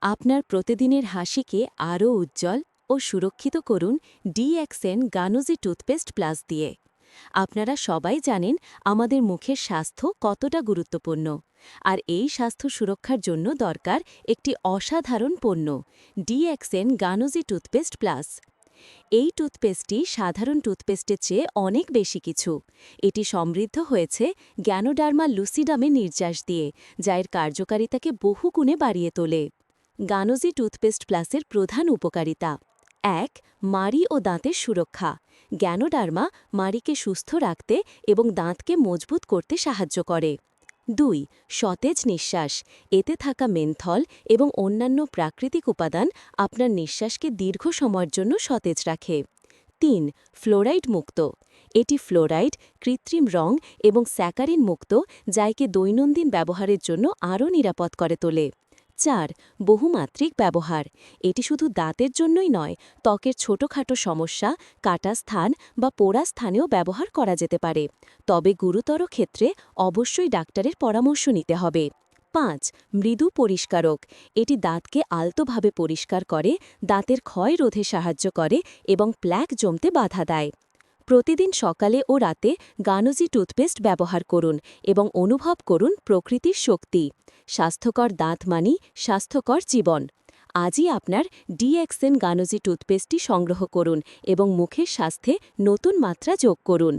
আপনার প্রতিদিনের হাসিকে আরও উজ্জ্বল ও সুরক্ষিত করুন ডিএক্সএন গানুজি টুথপেস্ট প্লাস দিয়ে। আপনারা সবাই জানেন আমাদের মুখের স্বাস্থ্য কতটা গুরুত্বপূর্ণ, আর এই স্বাস্থ্য সুরক্ষার জন্য দরকার একটি অসাধারণ পণ্য ডিএক্সএন গানুজি টুথপেস্ট প্লাস। এই টুথপেস্টটি সাধারণ টুথপেস্টের চেয়ে অনেক বেশি কিছু। এটি সমৃদ্ধ হয়েছে গ্যানোডার্মা লুসিডামে নির্যাস দিয়ে, যা এর কার্যকারিতাকে বহুগুণে বাড়িয়ে তোলে। গানুজি টুথপেস্ট প্লাসের প্রধান উপকারিতা: ১. মাড়ি ও দাঁতের সুরক্ষা। গ্যানোডার্মা মাড়িকে সুস্থ রাখতে এবং দাঁতকে মজবুত করতে সাহায্য করে। ২. সতেজ নিঃশ্বাস। এতে থাকা মেনথল এবং অন্যান্য প্রাকৃতিক উপাদান আপনার নিঃশ্বাসকে দীর্ঘ সময়ের জন্য সতেজ রাখে। ৩. ফ্লোরাইড মুক্ত। এটি ফ্লোরাইড, কৃত্রিম রং এবং স্যাকারিন মুক্ত, যা একে দৈনন্দিন ব্যবহারের জন্য আরও নিরাপদ করে তোলে। ৪. বহুমাত্রিক ব্যবহার। এটি শুধু দাঁতের জন্যই নয়, ত্বকের ছোটখাটো সমস্যা, কাটা স্থান বা পোড়া স্থানেও ব্যবহার করা যেতে পারে, তবে গুরুতর ক্ষেত্রে অবশ্যই ডাক্তারের পরামর্শ নিতে হবে। ৫. মৃদু পরিষ্কারক। এটি দাঁতকে আলতোভাবে পরিষ্কার করে, দাঁতের ক্ষয় রোধে সাহায্য করে এবং প্ল্যাক জমতে বাধা দেয়। প্রতিদিন সকালে ও রাতে গানুজি টুথপেস্ট ব্যবহার করুন এবং অনুভব করুন প্রকৃতির শক্তি। স্বাস্থ্যকর দাঁত মানি স্বাস্থ্যকর জীবন। আজই আপনার ডিএক্সএন গানুজি টুথপেস্টটি সংগ্রহ করুন এবং মুখের স্বাস্থ্যে নতুন মাত্রা যোগ করুন।